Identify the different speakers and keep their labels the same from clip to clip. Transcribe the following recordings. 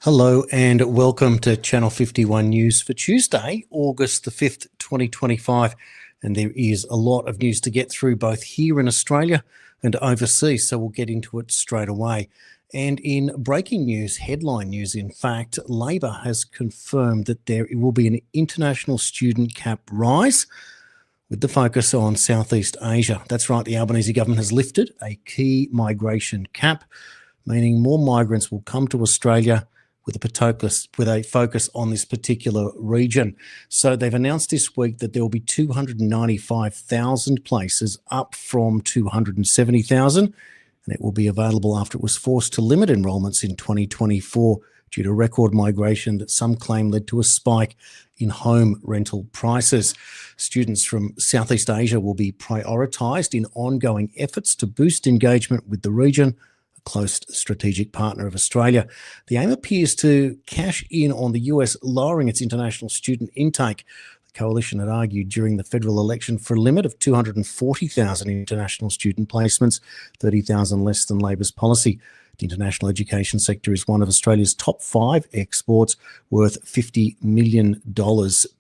Speaker 1: Hello and welcome to Channel 51 News for Tuesday, August the 5th, 2025. And there is a lot of news to get through both here in Australia and overseas, so we'll get into it straight away. And in breaking news, headline news, in fact, Labor has confirmed that there will be an international student cap rise with the focus on Southeast Asia. That's right, the Albanese government has lifted a key migration cap, meaning more migrants will come to Australia with a focus on this particular region. So they've announced this week that there will be 295,000 places, up from 270,000, and it will be available after it was forced to limit enrolments in 2024 due to record migration that some claim led to a spike in home rental prices. Students from Southeast Asia will be prioritised in ongoing efforts to boost engagement with the region, close strategic partner of Australia. The aim appears to cash in on the US lowering its international student intake. The coalition had argued during the federal election for a limit of 240,000 international student placements, 30,000 less than Labor's policy. The international education sector is one of Australia's top 5 exports, worth $50 million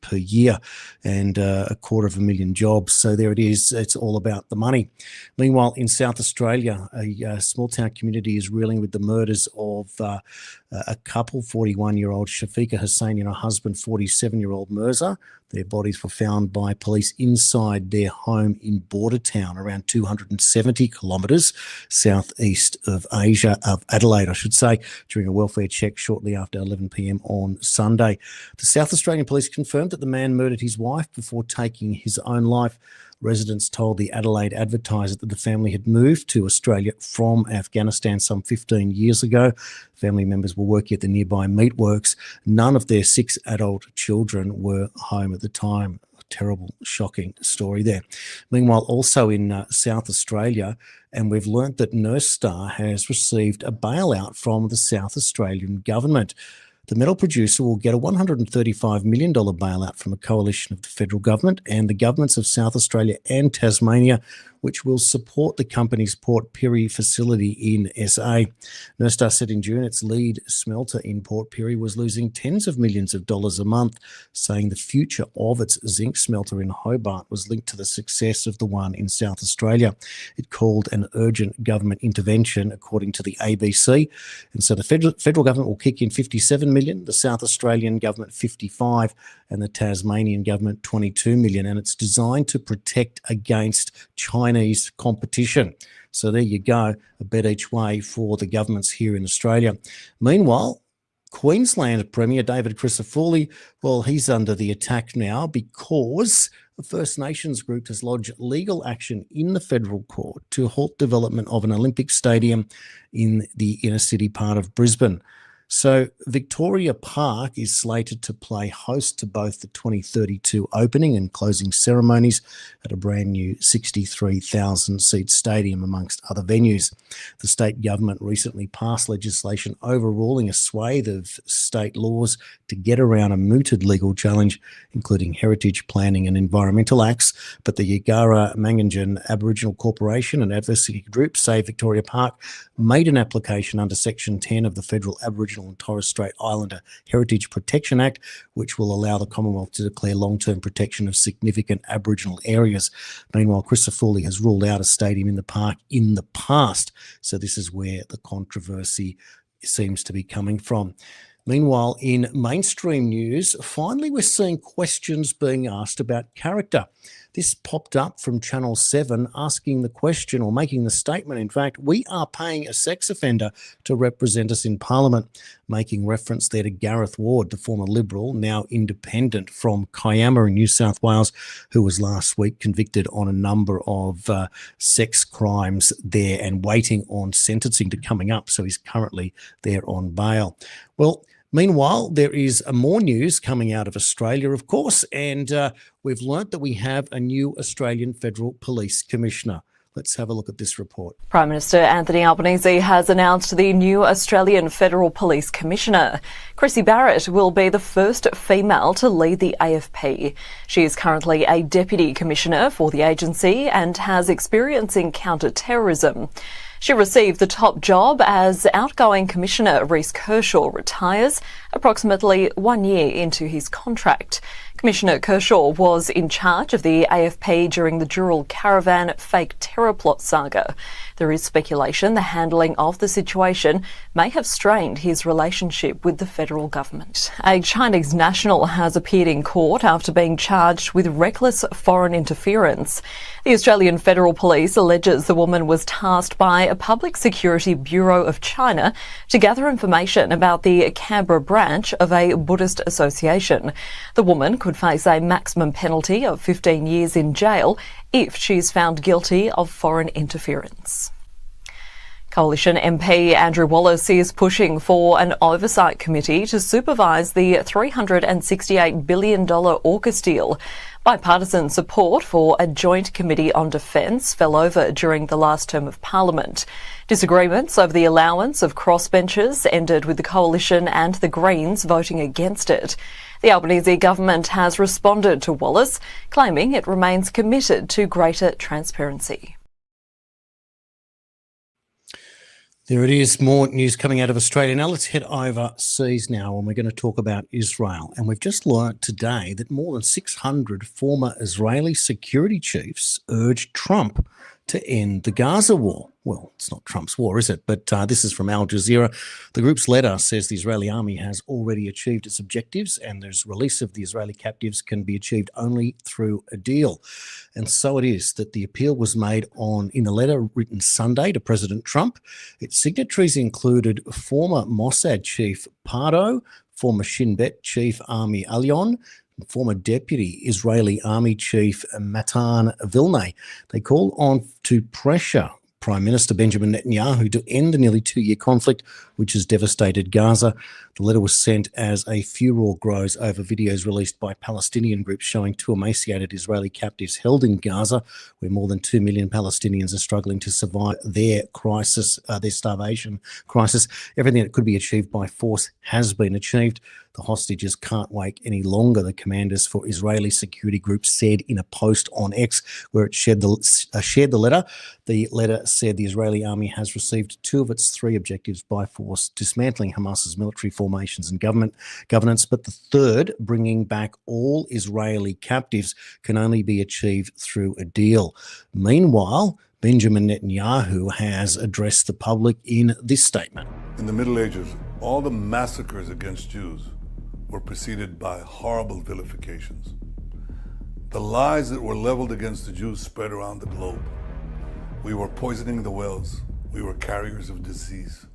Speaker 1: per year and 250,000 jobs. So there it is. It's all about the money. Meanwhile, in South Australia, a small town community is reeling with the murders of a couple, 41-year-old Shafiqa Hussain and her husband, 47-year-old Mirza. Their bodies were found by police inside their home in Bordertown, around 270 kilometres southeast of Adelaide, during a welfare check shortly after 11 p.m. on Sunday. The South Australian police confirmed that the man murdered his wife before taking his own life. Residents told the Adelaide Advertiser that the family had moved to Australia from Afghanistan some 15 years ago. Family members were working at the nearby meatworks. None of their 6 adult children were home at the time. A terrible, shocking story there. Meanwhile, also in South Australia, and we've learnt that Nyrstar has received a bailout from the South Australian government. The metal producer will get a $135 million bailout from a coalition of the federal government and the governments of South Australia and Tasmania, which will support the company's Port Pirie facility in SA. Nyrstar said in June its lead smelter in Port Pirie was losing tens of millions of dollars a month, saying the future of its zinc smelter in Hobart was linked to the success of the one in South Australia. It called an urgent government intervention, according to the ABC. And so the federal government will kick in $57 million, the South Australian government $55, and the Tasmanian government $22 million. And it's designed to protect against Chinese competition. So there you go, a bet each way for the governments here in Australia. Meanwhile, Queensland Premier David Crisafulli, well, he's under the attack now because the First Nations group has lodged legal action in the federal court to halt development of an Olympic stadium in the inner city part of Brisbane. So Victoria Park is slated to play host to both the 2032 opening and closing ceremonies at a brand new 63,000-seat stadium, amongst other venues. The state government recently passed legislation overruling a swathe of state laws to get around a mooted legal challenge, including heritage planning and environmental acts. But the Yagara Manganjan Aboriginal Corporation and advocacy group say Victoria Park made an application under Section 10 of the Federal Aboriginal and Torres Strait Islander Heritage Protection Act, which will allow the Commonwealth to declare long-term protection of significant Aboriginal areas. Meanwhile, Crisafulli has ruled out a stadium in the park in the past, so this is where the controversy seems to be coming from. Meanwhile, in mainstream news, finally we're seeing questions being asked about character. This popped up from Channel 7 asking the question, or making the statement, in fact, we are paying a sex offender to represent us in Parliament, making reference there to Gareth Ward, the former Liberal, now independent from Kiama in New South Wales, who was last week convicted on a number of sex crimes there and waiting on sentencing to coming up. So he's currently there on bail. Well, meanwhile, there is more news coming out of Australia, of course, and we've learnt that we have a new Australian Federal Police Commissioner. Let's have a look at this report.
Speaker 2: Prime Minister Anthony Albanese has announced the new Australian Federal Police Commissioner. Chrissy Barrett will be the first female to lead the AFP. She is currently a Deputy Commissioner for the agency and has experience in counter-terrorism. She received the top job as outgoing Commissioner Rhys Kershaw retires, approximately 1 year into his contract. Commissioner Kershaw was in charge of the AFP during the Dural Caravan fake terror plot saga. There is speculation the handling of the situation may have strained his relationship with the federal government. A Chinese national has appeared in court after being charged with reckless foreign interference. The Australian Federal Police alleges the woman was tasked by a Public Security Bureau of China to gather information about the Canberra branch of a Buddhist association. The woman could face a maximum penalty of 15 years in jail if she is found guilty of foreign interference. Coalition MP Andrew Wallace is pushing for an oversight committee to supervise the $368 billion AUKUS deal. Bipartisan support for a joint committee on defence fell over during the last term of Parliament. Disagreements over the allowance of crossbenchers ended with the Coalition and the Greens voting against it. The Albanese government has responded to Wallace, claiming it remains committed to greater transparency.
Speaker 1: There it is, more news coming out of Australia. Now let's head overseas now, and we're going to talk about Israel. And we've just learnt today that more than 600 former Israeli security chiefs urged Trump to end the Gaza war. Well, it's not Trump's war, is it? But this is from Al Jazeera. The group's letter says the Israeli army has already achieved its objectives, and there's release of the Israeli captives can be achieved only through a deal. And so it is that the appeal was made in the letter written Sunday to President Trump. Its signatories included former Mossad chief Pardo, former Shin Bet chief Ami Alyon, former Deputy Israeli Army Chief Matan Vilnay. They call on to pressure Prime Minister Benjamin Netanyahu to end the nearly 2-year conflict which has devastated Gaza. The letter was sent as a furor grows over videos released by Palestinian groups showing 2 emaciated Israeli captives held in Gaza, where more than 2 million Palestinians are struggling to survive their crisis, their starvation crisis. Everything that could be achieved by force has been achieved. The hostages can't wait any longer, the commanders for Israeli security groups said in a post on X where it shared the letter. The letter said the Israeli army has received 2 of its 3 objectives by force, dismantling Hamas's military formations and governance, but the 3rd, bringing back all Israeli captives, can only be achieved through a deal. Meanwhile, Benjamin Netanyahu has addressed the public in this statement.
Speaker 3: In the Middle Ages, all the massacres against Jews were preceded by horrible vilifications. The lies that were leveled against the Jews spread around the globe. We were poisoning the wells. We were carriers of disease.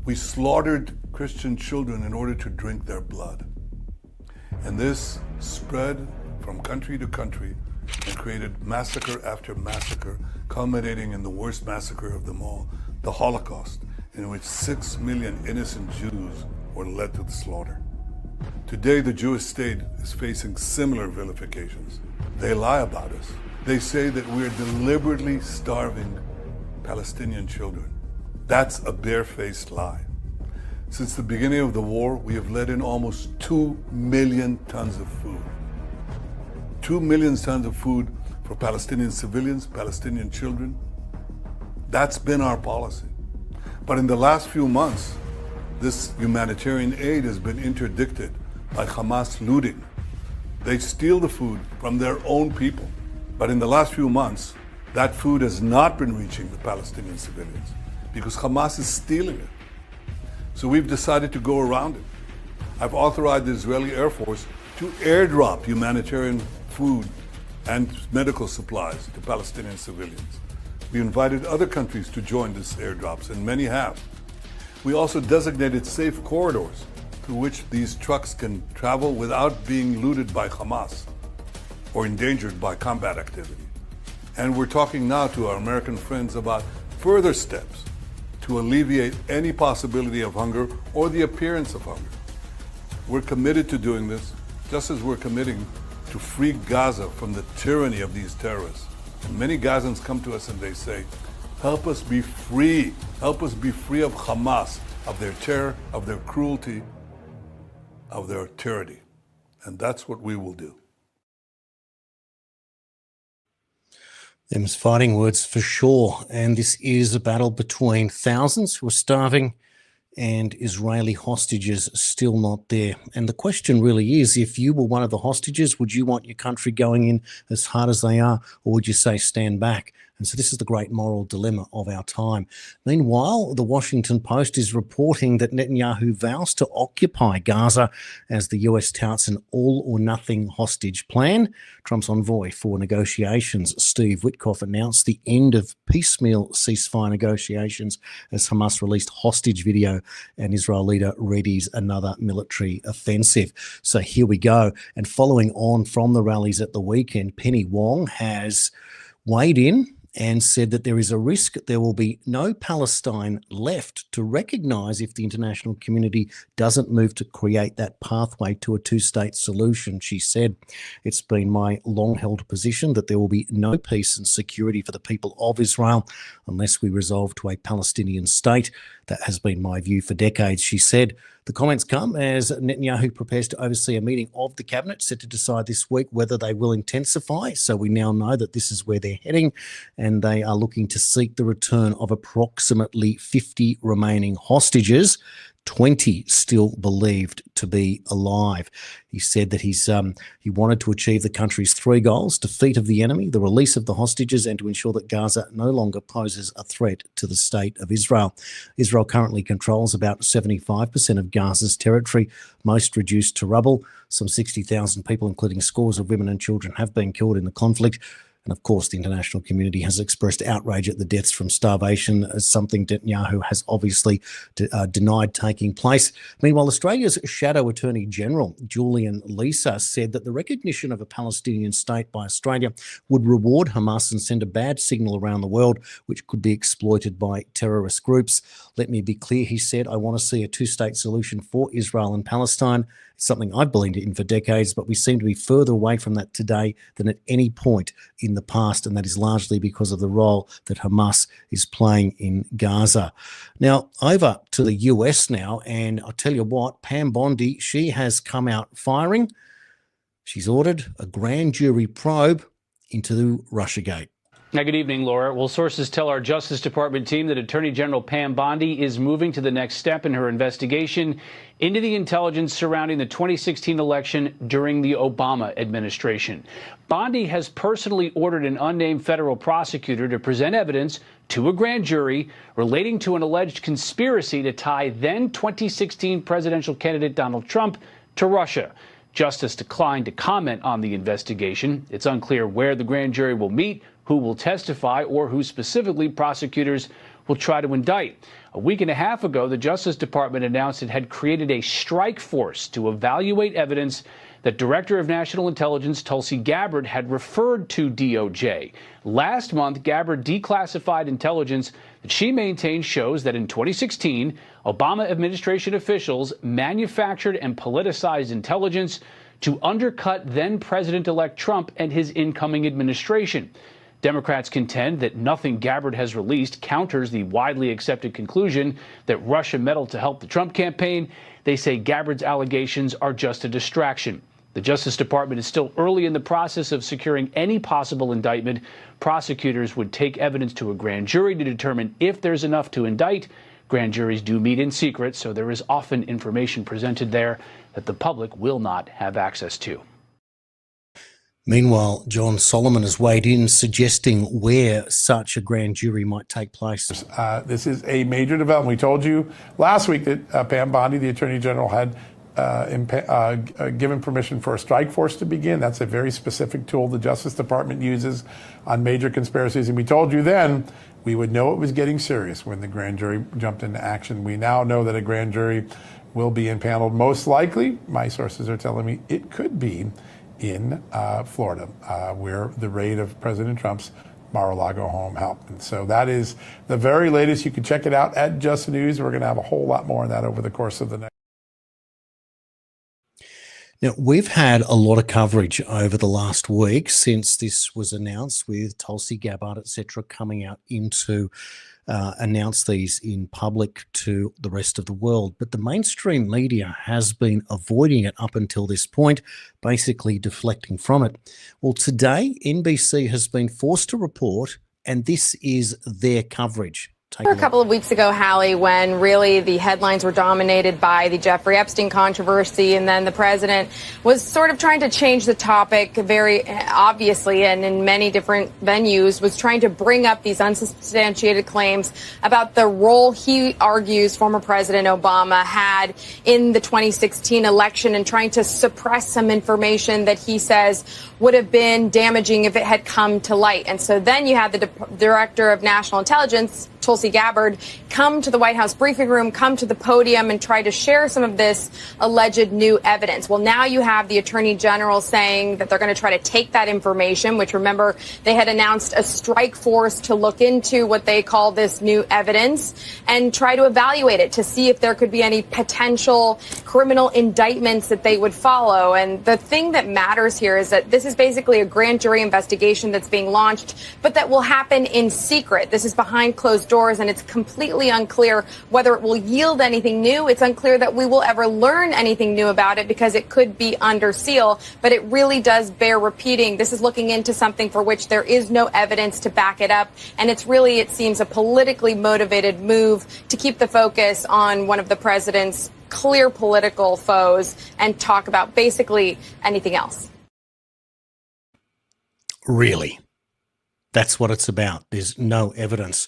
Speaker 3: We slaughtered Christian children in order to drink their blood. And this spread from country to country and created massacre after massacre, culminating in the worst massacre of them all, the Holocaust, in which 6 million innocent Jews were led to the slaughter. Today, the Jewish state is facing similar vilifications. They lie about us. They say that we're deliberately starving Palestinian children. That's a barefaced lie. Since the beginning of the war, we have let in almost 2 million tons of food. 2 million tons of food for Palestinian civilians, Palestinian children. That's been our policy. But in the last few months, this humanitarian aid has been interdicted by Hamas looting. They steal the food from their own people. But in the last few months, that food has not been reaching the Palestinian civilians because Hamas is stealing it. So we've decided to go around it. I've authorized the Israeli Air Force to airdrop humanitarian food and medical supplies to Palestinian civilians. We invited other countries to join these airdrops, and many have. We also designated safe corridors through which these trucks can travel without being looted by Hamas or endangered by combat activity. And we're talking now to our American friends about further steps to alleviate any possibility of hunger or the appearance of hunger. We're committed to doing this, just as we're committing to free Gaza from the tyranny of these terrorists. And many Gazans come to us and they say, help us be free. Help us be free of Hamas, of their terror, of their cruelty, of their tyranny. And that's what we will do.
Speaker 1: Them's fighting words for sure. And this is a battle between thousands who are starving and Israeli hostages still not there. And the question really is, if you were one of the hostages, would you want your country going in as hard as they are, or would you say stand back? And so this is the great moral dilemma of our time. Meanwhile, the Washington Post is reporting that Netanyahu vows to occupy Gaza as the US touts an all-or-nothing hostage plan. Trump's envoy for negotiations, Steve Witkoff, announced the end of piecemeal ceasefire negotiations as Hamas released hostage video and Israel leader readies another military offensive. So here we go. And following on from the rallies at the weekend, Penny Wong has weighed in and said that there is a risk there will be no Palestine left to recognise if the international community doesn't move to create that pathway to a two-state solution. She said, "It's been my long-held position that there will be no peace and security for the people of Israel unless we resolve to a Palestinian state. That has been my view for decades," she said. The comments come as Netanyahu prepares to oversee a meeting of the cabinet set to decide this week whether they will intensify. So we now know that this is where they're heading, and they are looking to seek the return of approximately 50 remaining hostages, 20 still believed to be alive. He said that he wanted to achieve the country's three goals: defeat of the enemy, the release of the hostages, and to ensure that Gaza no longer poses a threat to the state of Israel. Israel currently controls about 75% of Gaza's territory, most reduced to rubble. Some 60,000 people, including scores of women and children, have been killed in the conflict. And of course, the international community has expressed outrage at the deaths from starvation, as something Netanyahu has obviously denied taking place. Meanwhile, Australia's Shadow Attorney General, Julian Leeser, said that the recognition of a Palestinian state by Australia would reward Hamas and send a bad signal around the world, which could be exploited by terrorist groups. "Let me be clear," he said, "I want to see a two-state solution for Israel and Palestine. It's something I've believed in for decades, but we seem to be further away from that today than at any point in the past, and that is largely because of the role that Hamas is playing in Gaza." Now, over to the US now, and I'll tell you what, Pam Bondi, she has come out firing. She's ordered a grand jury probe into Russiagate.
Speaker 4: Now, good evening, Laura. Well, sources tell our Justice Department team that Attorney General Pam Bondi is moving to the next step in her investigation into the intelligence surrounding the 2016 election during the Obama administration. Bondi has personally ordered an unnamed federal prosecutor to present evidence to a grand jury relating to an alleged conspiracy to tie then 2016 presidential candidate Donald Trump to Russia. Justice declined to comment on the investigation. It's unclear where the grand jury will meet, who will testify, or who specifically prosecutors will try to indict. A week and a half ago, the Justice Department announced it had created a strike force to evaluate evidence that Director of National Intelligence Tulsi Gabbard had referred to DOJ. Last month, Gabbard declassified intelligence that she maintained shows that in 2016, Obama administration officials manufactured and politicized intelligence to undercut then-President-elect Trump and his incoming administration. Democrats contend that nothing Gabbard has released counters the widely accepted conclusion that Russia meddled to help the Trump campaign. They say Gabbard's allegations are just a distraction. The Justice Department is still early in the process of securing any possible indictment. Prosecutors would take evidence to a grand jury to determine if there's enough to indict. Grand juries do meet in secret, so there is often information presented there that the public will not have access to.
Speaker 1: Meanwhile, John Solomon has weighed in, suggesting where such a grand jury might take place.
Speaker 5: This is a major development. We told you last week that Pam Bondi, the Attorney General, had given permission for a strike force to begin. That's a very specific tool the Justice Department uses on major conspiracies. And we told you then we would know it was getting serious when the grand jury jumped into action. We now know that a grand jury will be impaneled. Most likely, my sources are telling me, it could be in Florida, where the raid of President Trump's Mar-a-Lago home happened. So that is the very latest. You can check it out at Just News. We're going to have a whole lot more on that over the course of the next.
Speaker 1: Now, we've had a lot of coverage over the last week since this was announced, with Tulsi Gabbard, etc., coming out into announce these in public to the rest of the world. But the mainstream media has been avoiding it up until this point, basically deflecting from it. Well, today, NBC has been forced to report, and this is their coverage.
Speaker 6: A couple of weeks ago, Hallie, when really the headlines were dominated by the Jeffrey Epstein controversy, and then the president was sort of trying to change the topic very obviously and in many different venues, was trying to bring up these unsubstantiated claims about the role he argues former President Obama had in the 2016 election and trying to suppress some information that he says would have been damaging if it had come to light. And so then you had the Director of National Intelligence, Tulsi Gabbard, come to the White House briefing room, come to the podium and try to share some of this alleged new evidence. Well, now you have the Attorney General saying that they're going to try to take that information, which, remember, they had announced a strike force to look into what they call this new evidence and try to evaluate it to see if there could be any potential criminal indictments that they would follow. And the thing that matters here is that this is basically a grand jury investigation that's being launched, but that will happen in secret. This is behind closed doors, and it's completely unclear whether it will yield anything new. It's unclear that we will ever learn anything new about it because it could be under seal, but it really does bear repeating. This is looking into something for which there is no evidence to back it up, and it's really, it seems, a politically motivated move to keep the focus on one of the president's clear political foes and talk about basically anything else.
Speaker 1: Really? That's what it's about. There's no evidence.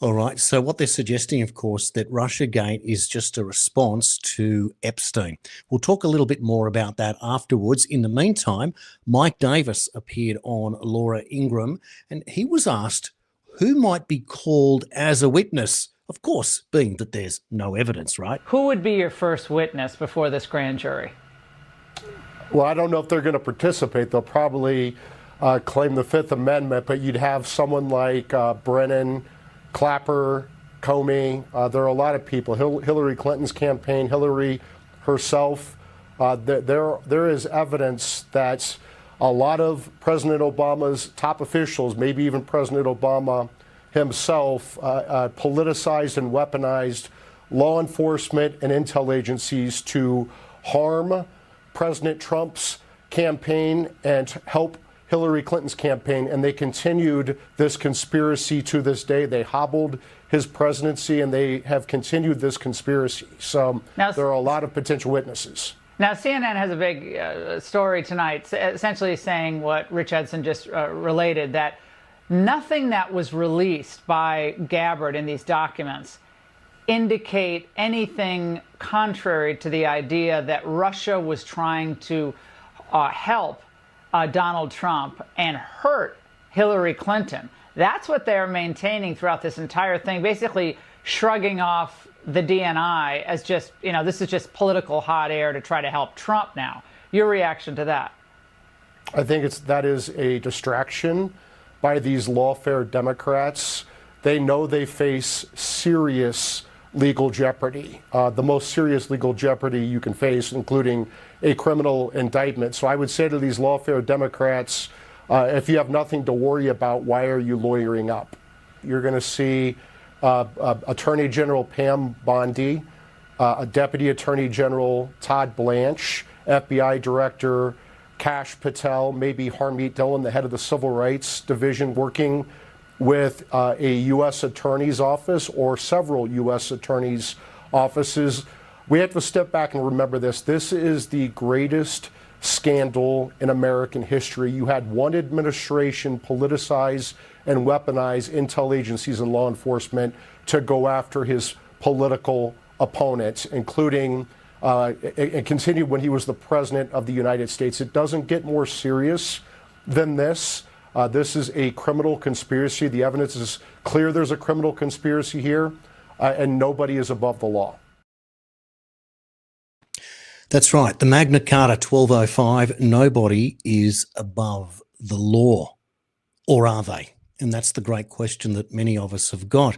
Speaker 1: All right. So what they're suggesting, of course, that Russiagate is just a response to Epstein. We'll talk a little bit more about that afterwards. In the meantime, Mike Davis appeared on Laura Ingraham, and he was asked who might be called as a witness. Of course, being that there's no evidence, right?
Speaker 7: Who would be your first witness before this grand jury?
Speaker 8: Well, I don't know if they're going to participate. They'll probably claim the Fifth Amendment, but you'd have someone like Brennan, Clapper, Comey. There are a lot of people. Hillary Clinton's campaign, Hillary herself. There is evidence that a lot of President Obama's top officials, maybe even President Obama himself, politicized and weaponized law enforcement and intel agencies to harm President Trump's campaign and help Hillary Clinton's campaign, and they continued this conspiracy to this day. They hobbled his presidency, and they have continued this conspiracy. So now, there are a lot of potential witnesses.
Speaker 7: Now, CNN has a big story tonight, essentially saying what Rich Edson just related, that nothing that was released by Gabbard in these documents indicate anything contrary to the idea that Russia was trying to help Donald Trump and hurt Hillary Clinton. That's what they're maintaining throughout this entire thing, basically shrugging off the DNI as just, you know, this is just political hot air to try to help Trump now. Your reaction to that?
Speaker 8: I think that is a distraction by these lawfare Democrats. They know they face serious legal jeopardy, the most serious legal jeopardy you can face, including a criminal indictment. So I would say to these lawfare Democrats, if you have nothing to worry about, why are you lawyering up? You're going to see Attorney General Pam Bondi, Deputy Attorney General Todd Blanche, FBI Director Kash Patel, maybe Harmeet Dillon, the head of the Civil Rights Division, working with a U.S. Attorney's Office or several U.S. Attorney's offices. We have to step back and remember this. This is the greatest scandal in American history. You had one administration politicize and weaponize intel agencies and law enforcement to go after his political opponents, including and continued when he was the president of the United States. It doesn't get more serious than this. This is a criminal conspiracy. The evidence is clear there's a criminal conspiracy here, and nobody is above the law.
Speaker 1: That's right. The Magna Carta 1205, nobody is above the law. Or are they? And that's the great question that many of us have got.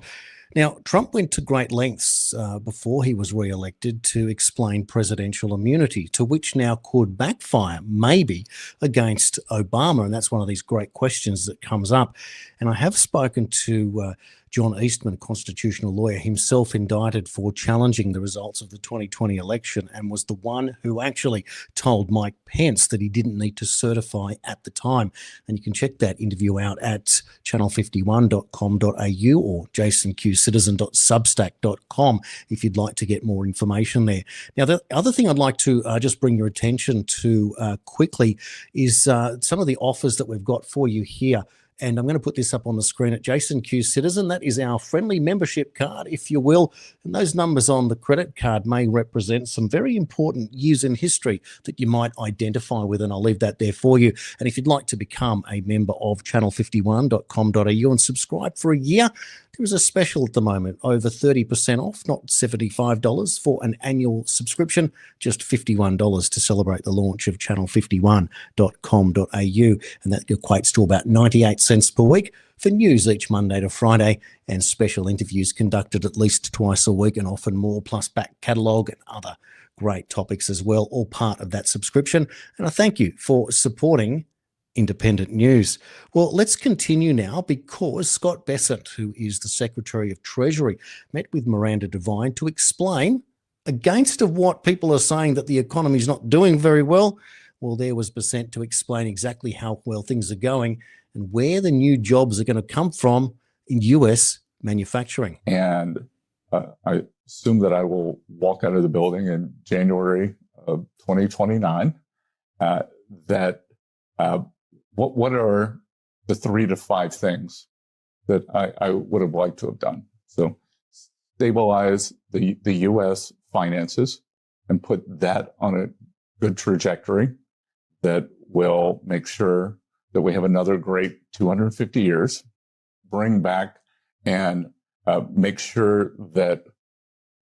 Speaker 1: Now, Trump went to great lengths before he was re-elected to explain presidential immunity, to which now could backfire, maybe, against Obama. And that's one of these great questions that comes up. And I have spoken to John Eastman, constitutional lawyer, himself indicted for challenging the results of the 2020 election and was the one who actually told Mike Pence that he didn't need to certify at the time. And you can check that interview out at channel51.com.au or jasonqcitizen.substack.com if you'd like to get more information there. Now, the other thing I'd like to just bring your attention to quickly is some of the offers that we've got for you here. And I'm going to put this up on the screen at Jason Q Citizen. That is our friendly membership card, if you will. And those numbers on the credit card may represent some very important years in history that you might identify with. And I'll leave that there for you. And if you'd like to become a member of channel51.com.au and subscribe for a year, there is a special at the moment, over 30% off, not $75 for an annual subscription, just $51 to celebrate the launch of channel51.com.au. And that equates to about 98 cents per week for news each Monday to Friday and special interviews conducted at least twice a week and often more, plus back catalogue and other great topics as well, all part of that subscription. And I thank you for supporting independent news. Well, let's continue now because Scott Bessent, who is the Secretary of Treasury, met with Miranda Devine to explain, against of what people are saying that the economy is not doing very well. Well, there was Bessent to explain exactly how well things are going and where the new jobs are going to come from in US manufacturing.
Speaker 9: And I assume that I will walk out of the building in January of 2029. What are the 3 to 5 things that I would have liked to have done? So stabilize the U.S. finances and put that on a good trajectory that will make sure that we have another great 250 years, bring back and make sure that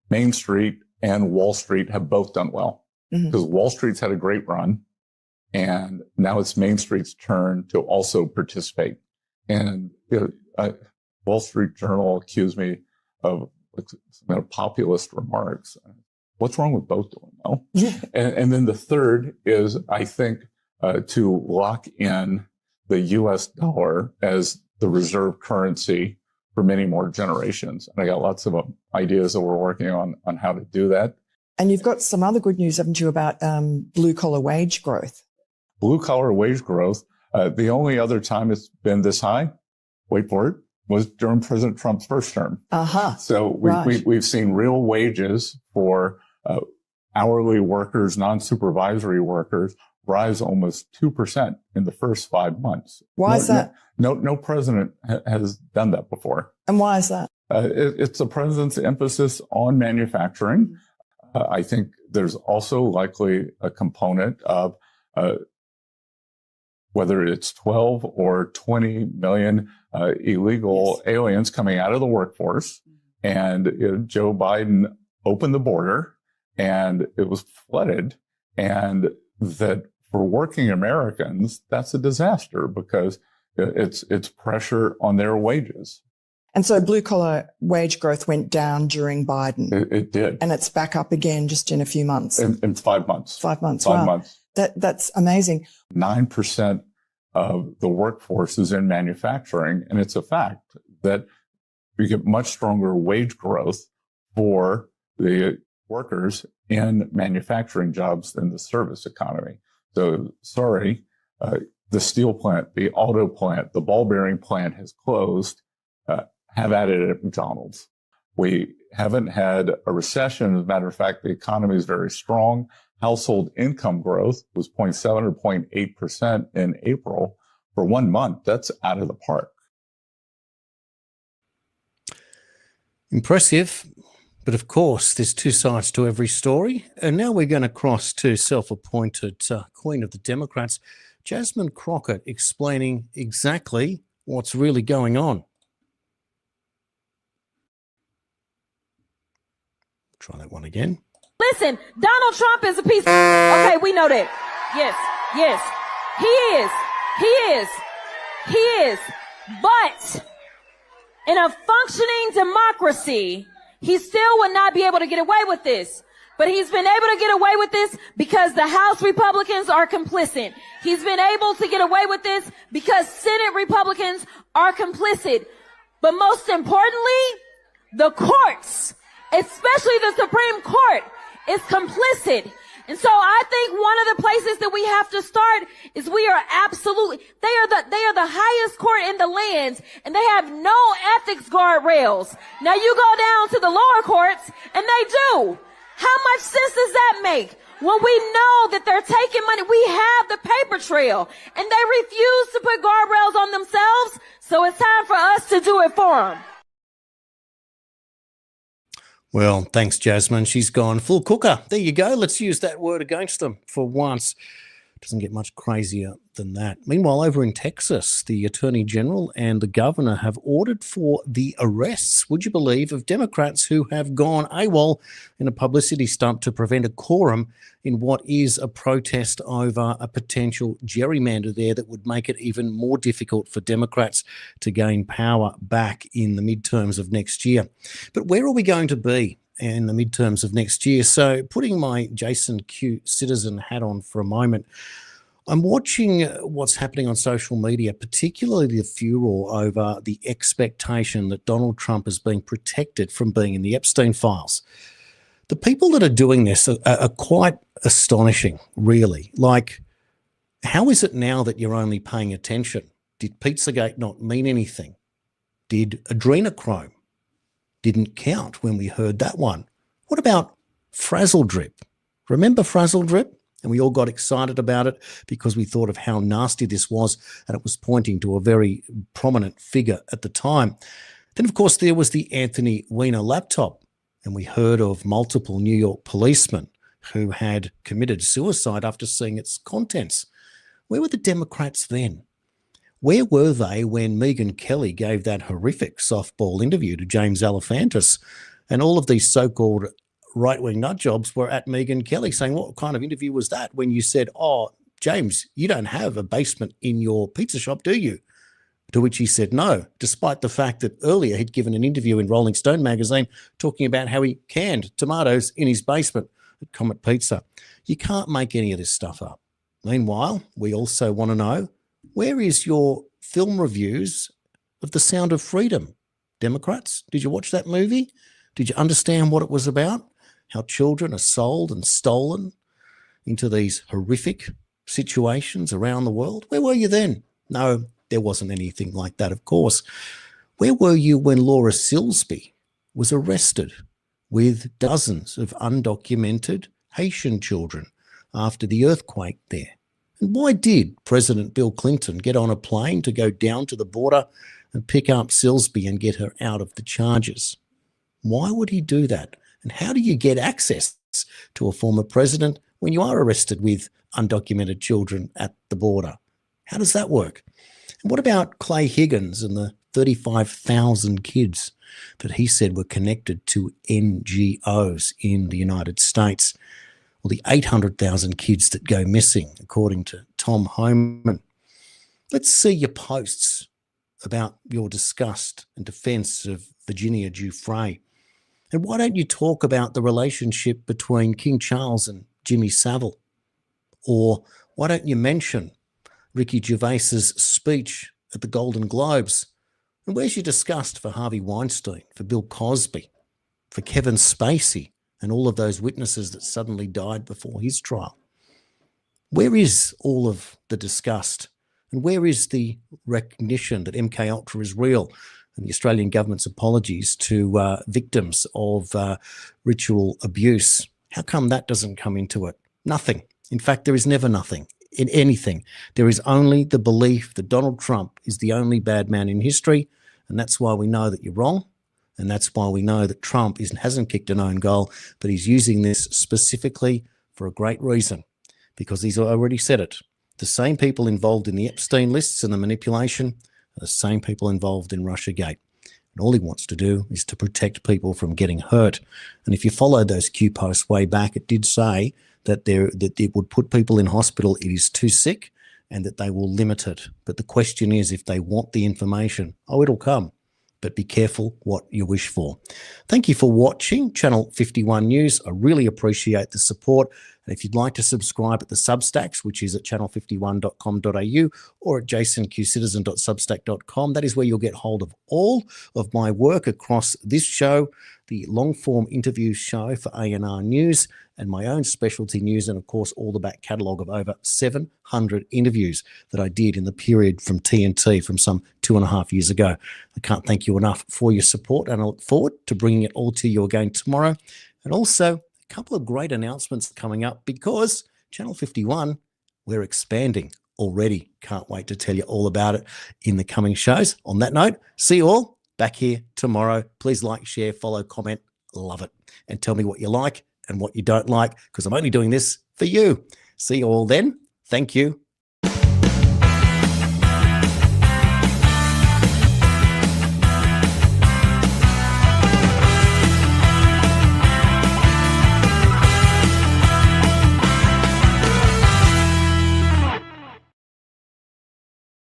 Speaker 9: Main Street and Wall Street have both done well. Because Wall Street's had a great run. And now it's Main Street's turn to also participate. And Wall Street Journal accused me of populist remarks. What's wrong with both doing well? And then the third is, I think, to lock in the U.S. dollar as the reserve currency for many more generations. And I got lots of ideas that we're working on how to do that.
Speaker 10: And you've got some other good news, haven't you, about blue-collar wage growth?
Speaker 9: Blue-collar wage growth, the only other time it's been this high, wait for it, was during President Trump's first term. So we've seen real wages for hourly workers, non-supervisory workers, rise almost 2% in the first 5 months.
Speaker 10: Why is that?
Speaker 9: No president has done that before.
Speaker 10: And why is that?
Speaker 9: It's the president's emphasis on manufacturing. I think there's also likely a component of whether it's 12 or 20 million illegal aliens coming out of the workforce. And Joe Biden opened the border and it was flooded. And that for working Americans, that's a disaster because it's pressure on their wages.
Speaker 10: And so blue-collar wage growth went down during Biden.
Speaker 9: It did.
Speaker 10: And it's back up again just in a few months.
Speaker 9: In 5 months.
Speaker 10: 5 months.
Speaker 9: 5 months.
Speaker 10: That's amazing.
Speaker 9: 9% of the workforce is in manufacturing. And it's a fact that we get much stronger wage growth for the workers in manufacturing jobs than the service economy. So, sorry, the steel plant, the auto plant, the ball bearing plant has closed. Have at it at McDonald's. We haven't had a recession. As a matter of fact, the economy is very strong. Household income growth was 0.7 or 0.8% in April. For 1 month, that's out of the park.
Speaker 1: Impressive. But of course, there's two sides to every story. And now we're going to cross to self-appointed Queen of the Democrats, Jasmine Crockett, explaining exactly what's really going on. Try that one again.
Speaker 11: Listen, Donald Trump is a piece of... Okay, we know that. Yes. He is. But in a functioning democracy, he still would not be able to get away with this. But he's been able to get away with this because the House Republicans are complicit. He's been able to get away with this because Senate Republicans are complicit. But most importantly, the courts, especially the Supreme Court, is complicit. And so I think one of the places that we have to start is we are absolutely, they are the highest court in the land, and they have no ethics guardrails. Now you go down to the lower courts and they do. How much sense does that make? When we know that they're taking money, we have the paper trail, and they refuse to put guardrails on themselves, so it's time for us to do it for them.
Speaker 1: Well, thanks, Jasmine. She's gone full cooker. There you go. Let's use that word against them for once. Doesn't get much crazier than that. Meanwhile, over in Texas, the Attorney General and the Governor have ordered for the arrests, would you believe, of Democrats who have gone AWOL in a publicity stunt to prevent a quorum in what is a protest over a potential gerrymander there that would make it even more difficult for Democrats to gain power back in the midterms of next year. But where are we going to be in the midterms of next year? So putting my Jason Q citizen hat on for a moment, I'm watching what's happening on social media, particularly the furor over the expectation that Donald Trump is being protected from being in the Epstein files. The people that are doing this are quite astonishing, really. Like, how is it now that you're only paying attention? Did Pizzagate not mean anything? Did adrenochrome didn't count when we heard that one? What about Frazzle Drip? Remember Frazzle Drip? And we all got excited about it because we thought of how nasty this was, and it was pointing to a very prominent figure at the time. Then, of course, there was the Anthony Weiner laptop, and we heard of multiple New York policemen who had committed suicide after seeing its contents. Where were the Democrats then? Where were they when Megyn Kelly gave that horrific softball interview to James Alefantis, and all of these so-called right-wing nut jobs were at Megyn Kelly saying, what kind of interview was that, when you said, oh, James, you don't have a basement in your pizza shop, do you? To which he said no, despite the fact that earlier he'd given an interview in Rolling Stone magazine talking about how he canned tomatoes in his basement at Comet Pizza. You can't make any of this stuff up. Meanwhile, we also want to know, where is your film reviews of The Sound of Freedom? Democrats, did you watch that movie? Did you understand what it was about? How children are sold and stolen into these horrific situations around the world? Where were you then? No, there wasn't anything like that, of course. Where were you when Laura Silsby was arrested with dozens of undocumented Haitian children after the earthquake there? And why did President Bill Clinton get on a plane to go down to the border and pick up Silsby and get her out of the charges? Why would he do that? And how do you get access to a former president when you are arrested with undocumented children at the border? How does that work? And what about Clay Higgins and the 35,000 kids that he said were connected to NGOs in the United States? Or the 800,000 kids that go missing, according to Tom Homan. Let's see your posts about your disgust and defence of Virginia Giuffre. And why don't you talk about the relationship between King Charles and Jimmy Savile? Or why don't you mention Ricky Gervais's speech at the Golden Globes? And where's your disgust for Harvey Weinstein, for Bill Cosby, for Kevin Spacey, and all of those witnesses that suddenly died before his trial? Where is all of the disgust? And where is the recognition that MKUltra is real, and the Australian government's apologies to victims of ritual abuse? How come that doesn't come into it? Nothing. In fact, there is never nothing in anything. There is only the belief that Donald Trump is the only bad man in history, and that's why we know that you're wrong. And that's why we know that Trump hasn't kicked an own goal, but he's using this specifically for a great reason, because he's already said it. The same people involved in the Epstein lists and the manipulation are the same people involved in Russiagate. And all he wants to do is to protect people from getting hurt. And if you followed those Q posts way back, it did say that it would put people in hospital, it is too sick, and that they will limit it. But the question is, if they want the information, it'll come. But be careful what you wish for. Thank you for watching Channel 51 News. I really appreciate the support. And if you'd like to subscribe at the Substacks, which is at channel51.com.au or at jasonqcitizen.substack.com, that is where you'll get hold of all of my work across this show, the long-form interview show for ANR News, and my own specialty news, and of course all the back catalogue of over 700 interviews that I did in the period from TNT from some 2.5 years ago. I can't thank you enough for your support, and I look forward to bringing it all to you again tomorrow. And also a couple of great announcements coming up, because Channel 51, we're expanding already. Can't wait to tell you all about it in the coming shows. On that note, see you all back here tomorrow. Please like, share, follow, comment. Love it. And tell me what you like and what you don't like, because I'm only doing this for you. See you all then. Thank you.